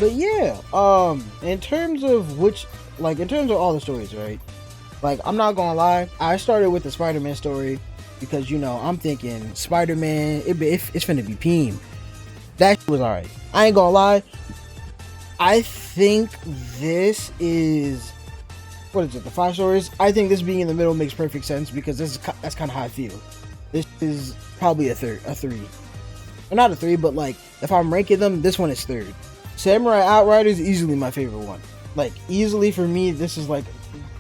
But yeah, in terms of in terms of all the stories, right? Like, I'm not gonna lie, I started with the Spider-Man story because, I'm thinking Spider-Man, it's finna be Peem. That shit was alright. I ain't gonna lie, I think this is, what is it, the 5 stories? I think this being in the middle makes perfect sense because that's kind of how I feel. This is probably a 3. Or not a 3, but like, if I'm ranking them, this one is 3rd. Samurai Outriders, easily my favorite one. Like, easily for me, this was like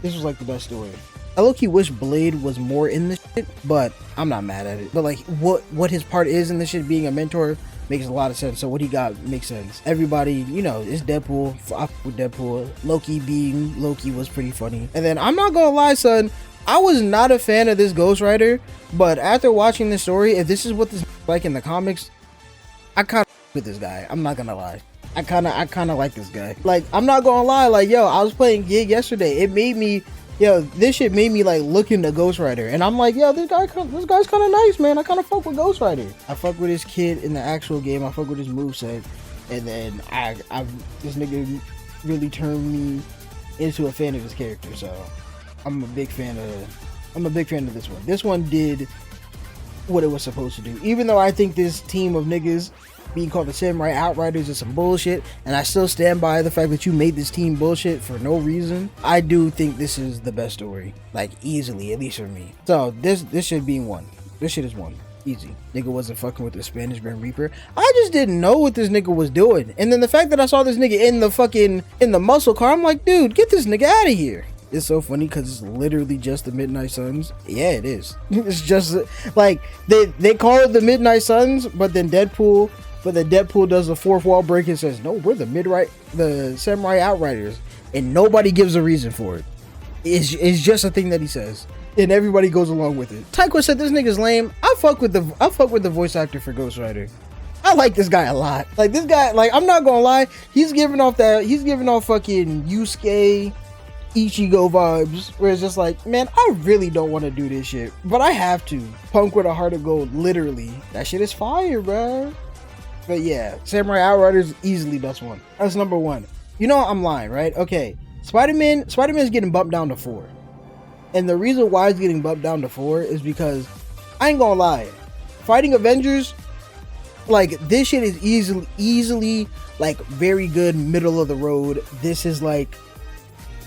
the best story. I low-key wish Blade was more in this shit, but I'm not mad at it. But like, what his part is in this shit, being a mentor, makes a lot of sense. So what he got makes sense. Everybody, it's Deadpool. I fuck with Deadpool. Loki being Loki was pretty funny. And then, I'm not gonna lie, son, I was not a fan of this Ghost Rider, but after watching this story, if this is what this like in the comics, I kind of with this guy. I'm not gonna lie. I kind of like this guy. Like, I'm not gonna lie, like, yo, I was playing Gig yesterday. It made me, this shit made me like look into Ghost Rider, and I'm like, yo, this guy's kind of nice, man. I kind of fuck with Ghost Rider. I fuck with this kid in the actual game. I fuck with his moveset, and then this nigga really turned me into a fan of his character. So I'm a big fan of this one. This one did what it was supposed to do, even though I think this team of niggas being called the Samurai Outriders is some bullshit, and I still stand by the fact that you made this team bullshit for no reason. I do think this is the best story, like, easily, at least for me. So this should be 1. This shit is 1. Easy. Nigga wasn't fucking with the Spanish Grim Reaper. I just didn't know what this nigga was doing, and then the fact that I saw this nigga in the muscle car, I'm like, dude, get this nigga out of here. It's so funny because it's literally just the Midnight Suns. Yeah, it is. It's just like they call it the Midnight Suns, but then Deadpool does the fourth wall break and says, no, we're the Samurai Outriders, and nobody gives a reason for it. It's just a thing that he says, and everybody goes along with it. Taiko said this nigga's lame. I fuck with the voice actor for Ghost Rider. I like this guy a lot. Like, this guy, like, I'm not gonna lie, he's giving off fucking Yusuke Ichigo vibes, where it's just like, man, I really don't want to do this shit, but I have to. Punk with a heart of gold, literally. That shit is fire, bro. But yeah, Samurai Outriders, easily best one. That's number 1. I'm lying, right? Okay, Spider-Man's getting bumped down to 4. And the reason why it's getting bumped down to 4 is because, I ain't gonna lie, fighting Avengers, like, this shit is easily, like, very good, middle of the road. This is like,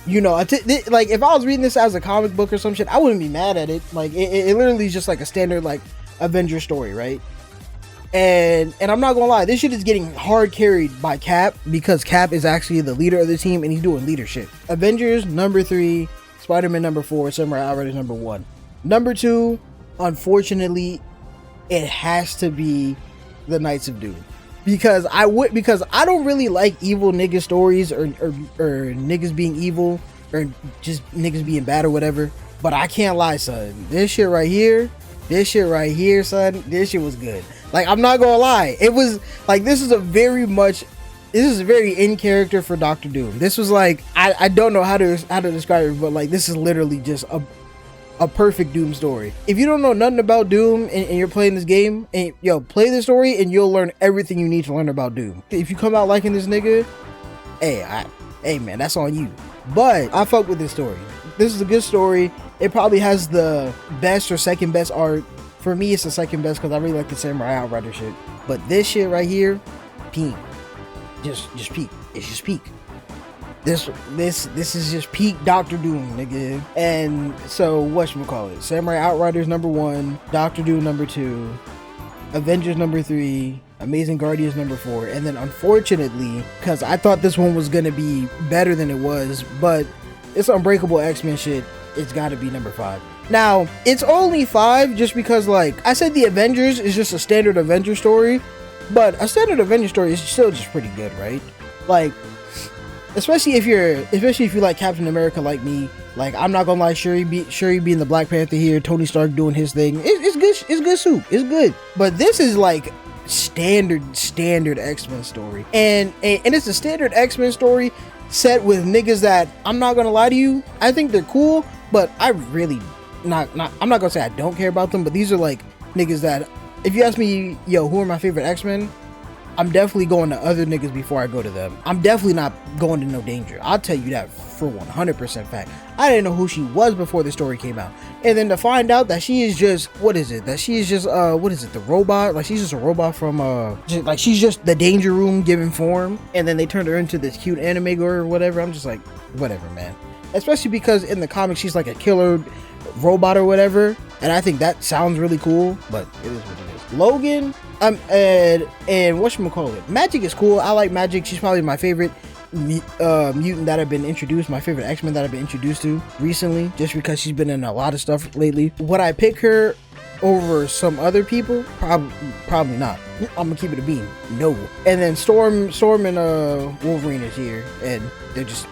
like, if I was reading this as a comic book or some shit, I wouldn't be mad at it. Like, it literally is just like a standard, like, Avenger story, right? And I'm not gonna lie, this shit is getting hard carried by Cap, because Cap is actually the leader of the team and he's doing leadership. Avengers number 3, Spider-Man number 4, Samurai Outriders number 1. Number 2, unfortunately, it has to be the Knights of Doom. Because I don't really like evil nigga stories or niggas being evil or just niggas being bad or whatever. But I can't lie, son. This shit right here, son, this shit was good. Like, I'm not gonna lie. It was like, this is a very in character for Doctor Doom. This was like, I don't know how to describe it, but like, this is literally just a perfect Doom story. If you don't know nothing about Doom and you're playing this game, and play this story and you'll learn everything you need to learn about Doom. If you come out liking this nigga, hey man, that's on you. But I fuck with this story. This is a good story. It probably has the best or second best art. For me, it's the second best because I really like the Samurai Outrider shit. But this shit right here, peak. Just peak. It's just peak. This is just peak Doctor Doom, nigga. And so, whatchamacallit, Samurai Outriders number 1, Doctor Doom number 2, Avengers number 3, Amazing Guardians number 4, and then unfortunately, because I thought this one was gonna be better than it was, but it's Unbreakable X-Men shit, it's gotta be number 5. Now, it's only 5 just because, like, I said the Avengers is just a standard Avenger story, but a standard Avenger story is still just pretty good, right? Like, especially if you like Captain America like me. Like, I'm not gonna lie, Shuri being the Black Panther here, Tony Stark doing his thing. It's good soup. It's good. But this is like standard X-Men story. And it's a standard X-Men story set with niggas that, I'm not gonna lie to you, I think they're cool, but I really I'm not gonna say I don't care about them, but these are like niggas that, if you ask me, yo, who are my favorite X-Men? I'm definitely going to other niggas before I go to them. I'm definitely not going to no danger. I'll tell you that for 100% fact. I didn't know who she was before the story came out. And then to find out that she is just, what is it? That she is just, what is it? The robot? Like she's just a robot from, like she's just the danger room given form. And then they turned her into this cute anime girl or whatever. I'm just like, whatever, man. Especially because in the comics, she's like a killer robot or whatever. And I think that sounds really cool, but it is what it is. Logan, and whatchamacallit, Magic is cool. I like Magic. She's probably my favorite mutant that I've been introduced, my favorite X-Men that I've been introduced to recently, just because she's been in a lot of stuff lately. Would I pick her over some other people? Probably not. I'm gonna keep it a beam. No. And then Storm and Wolverine is here, and they're just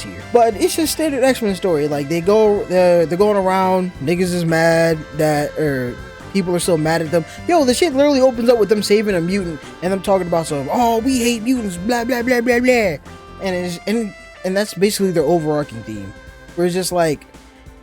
here. But it's just standard X-Men story. Like they're going around, niggas is mad that, or people are still mad at them. Yo, the shit literally opens up with them saving a mutant and them talking about some, oh, we hate mutants, blah blah blah blah blah. And that's basically their overarching theme. Where it's just like,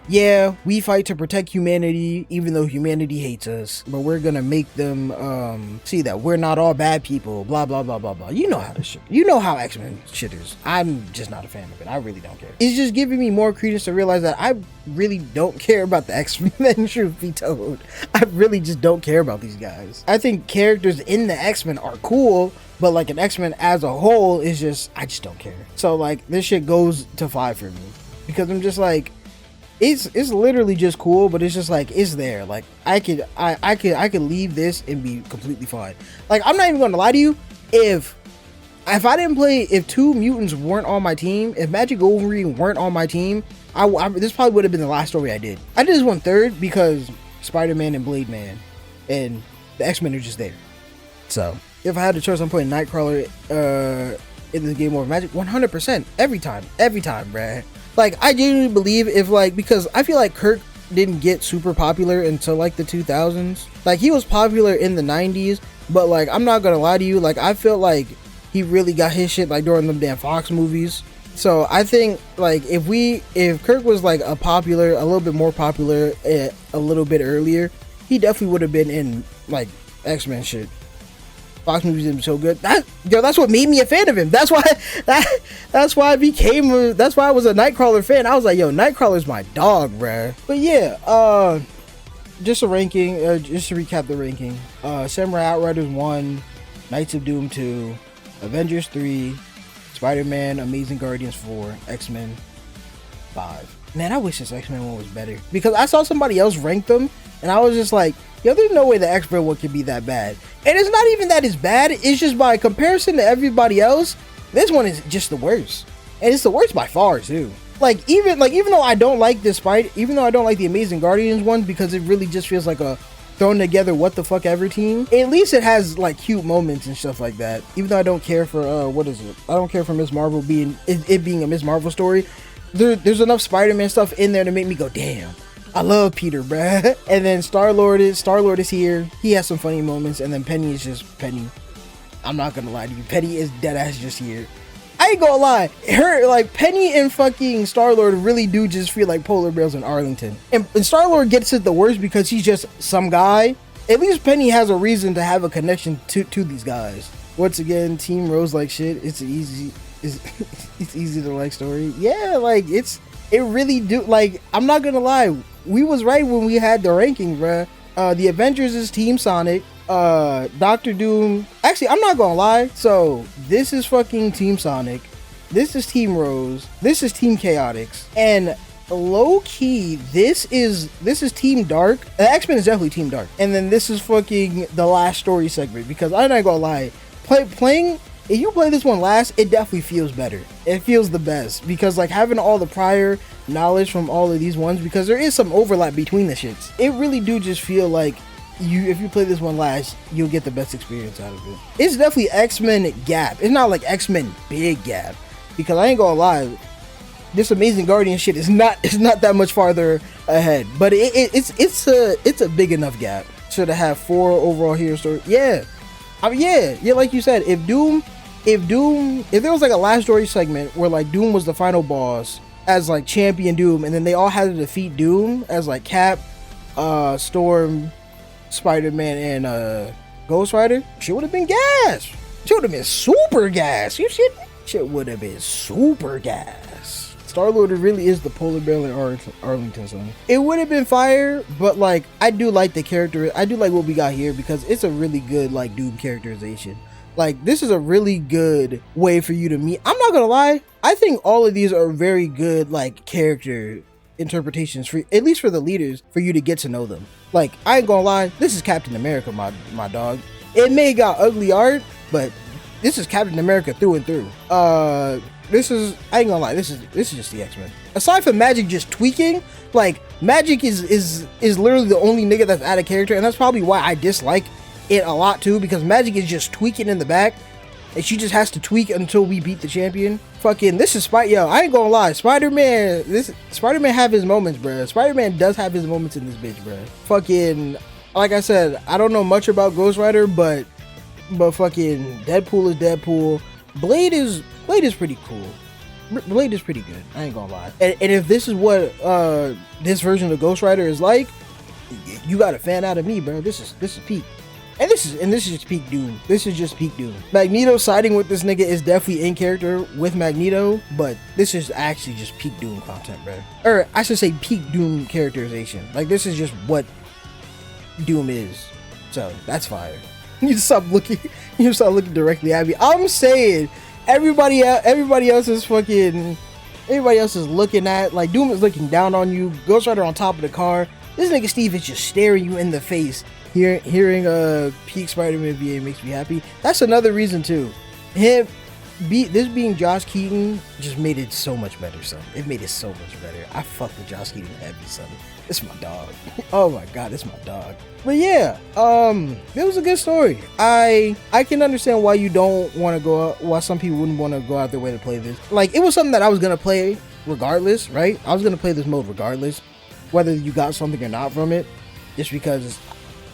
yeah, we fight to protect humanity, even though humanity hates us, but we're gonna make them see that we're not all bad people, blah blah blah blah blah. You know how this shit, you know how X-Men shit is. I'm just not a fan of it. I really don't care. It's just giving me more credence to realize that I really don't care about the X-Men, truth be told. I really just don't care about these guys. I think characters in the X-Men are cool, but like an X-Men as a whole is just, I just don't care. So like this shit goes to 5 for me, because I'm just like, it's literally just cool, but it's just like, it's there. Like I could leave this and be completely fine. Like I'm not even gonna lie to you, if I didn't play, if 2 mutants weren't on my team, if Magic Wolverine weren't on my team, this probably would have been the last story I did. I did this one third because Spider-Man and Blade Man and the X-Men are just there. So if I had the choice, I'm putting Nightcrawler in the game over Magic 100%, every time, bruh. Like, I genuinely believe if, like, because I feel like Kirk didn't get super popular until, like, the 2000s. Like, he was popular in the 90s, but, like, I'm not gonna lie to you, like, I felt like he really got his shit, like, during them damn Fox movies. So, I think, like, if Kirk was, like, a little bit more popular a little bit earlier, he definitely would have been in, like, X-Men shit. Fox movies did him so good. That's what made me a fan of him. That's why that's why I was a Nightcrawler fan. I was like, yo, Nightcrawler's my dog, bruh. But yeah, just a ranking, just to recap the ranking. Samurai Outriders 1, Knights of Doom 2, Avengers 3, Spider-Man, Amazing Guardians 4, X-Men 5. Man, I wish this X-Men one was better, because I saw somebody else rank them and I was just like, yo, there's no way the X-Men one could be that bad. And it's not even that it's bad, it's just by comparison to everybody else, this one is just the worst. And it's the worst by far too. Even though I don't like even though I don't like the Amazing Guardians one, because it really just feels like a thrown together what the fuck ever team, at least it has like cute moments and stuff like that. Even though I don't care for I don't care for Miss Marvel being a Miss Marvel story. There's enough Spider-Man stuff in there to make me go, damn, I love Peter, bruh. And then Star-Lord is here. He has some funny moments. And then Penny is just Penny. I'm not gonna lie to you, Penny is dead ass just here. I ain't gonna lie, Penny and fucking Star-Lord really do just feel like polar bears in Arlington. And Star-Lord gets it the worst because he's just some guy. At least Penny has a reason to have a connection to these guys. Once again, Team Rose like shit. It's easy to like story. Yeah, like it really do, like, I'm not gonna lie, we was right when we had the ranking, bruh. The Avengers is Team Sonic. Doctor Doom, actually, I'm not gonna lie, so this is fucking Team Sonic, this is Team Rose, this is Team Chaotix, and low-key, this is Team Dark. X-Men is definitely Team Dark. And then this is fucking the last story segment, because I'm not gonna lie, if you play this one last, it definitely feels better. It feels the best, because like having all the prior knowledge from all of these ones, because there is some overlap between the shits. It really do just feel like if you play this one last, you'll get the best experience out of it. It's definitely X-Men gap. It's not like X-Men big gap, because I ain't gonna lie, this Amazing Guardian shit is not that much farther ahead, but it's a big enough gap to have 4 overall hero stories. Yeah, I mean, yeah, like you said, if there was like a last story segment where like Doom was the final boss as like champion Doom, and then they all had to defeat Doom as like Cap, Storm, Spider-Man, and Ghost Rider, shit would have been gas. Shit would have been super gas. You shit would have been super gas. Star-Lord really is the polar bear in Arlington, son. It would have been fire, but like I do like the character. I do like what we got here because it's a really good like Doom characterization. Like this is a really good way for you to meet. I'm not gonna lie. I think all of these are very good like character interpretations for at least for the leaders for you to get to know them. Like I ain't gonna lie. This is Captain America, my dog. It may got ugly art, but this is Captain America through and through. This is, I ain't gonna lie, this is just the X-Men. Aside from Magic just tweaking, like Magic is literally the only nigga that's out of character, and that's probably why I dislike it a lot too, because Magic is just tweaking in the back, and she just has to tweak until we beat the champion. Fucking, this is yo, I ain't gonna lie, Spider-Man have his moments, bruh. Spider-Man does have his moments in this bitch, bruh. Fucking, like I said, I don't know much about Ghost Rider, but fucking Deadpool is Deadpool. Blade is pretty cool. Blade is pretty good. I ain't gonna lie. And if this is what this version of Ghost Rider is like, you got a fan out of me, bro. This is peak. And this is just peak Doom. This is just peak Doom. Magneto siding with this nigga is definitely in character with Magneto, but this is actually just peak Doom content, bro. Or I should say peak Doom characterization. Like this is just what Doom is. So that's fire. You stop looking directly at me. I'm saying everybody else is looking at, like, Doom is looking down on you. Ghost Rider on top of the car. This nigga Steve is just staring you in the face. Hearing peak Spider-Man VA makes me happy. That's another reason too. This being Josh Keaton just made it so much better, son. It made it so much better. I fuck with Josh Keaton heavy, son. It's my dog. Oh my god, it's my dog. But yeah, it was a good story. I can understand why you don't want to go out, why some people wouldn't want to go out their way to play this. Like, it was something that I was gonna play regardless, right? I was gonna play this mode regardless, whether you got something or not from it, just because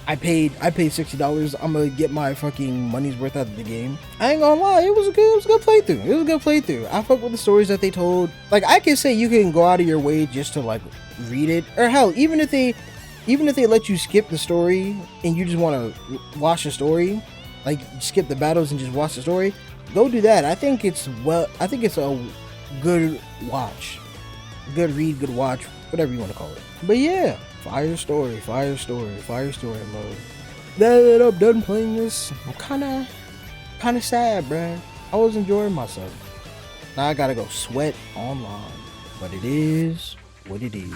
I paid $60. I'm gonna get my fucking money's worth out of the game. I ain't gonna lie, it was a good playthrough. I fuck with the stories that they told. Like, I can say you can go out of your way just to like read it, or hell, even if they let you skip the story and you just want to watch the story, like skip the battles and just watch the story, go do that. I think it's a good watch, good read, good watch, whatever you want to call it. But yeah, fire story mode. Now that I'm done playing this, I'm kind of sad, bruh. I was enjoying myself. Now I gotta go sweat online, but it is what it is.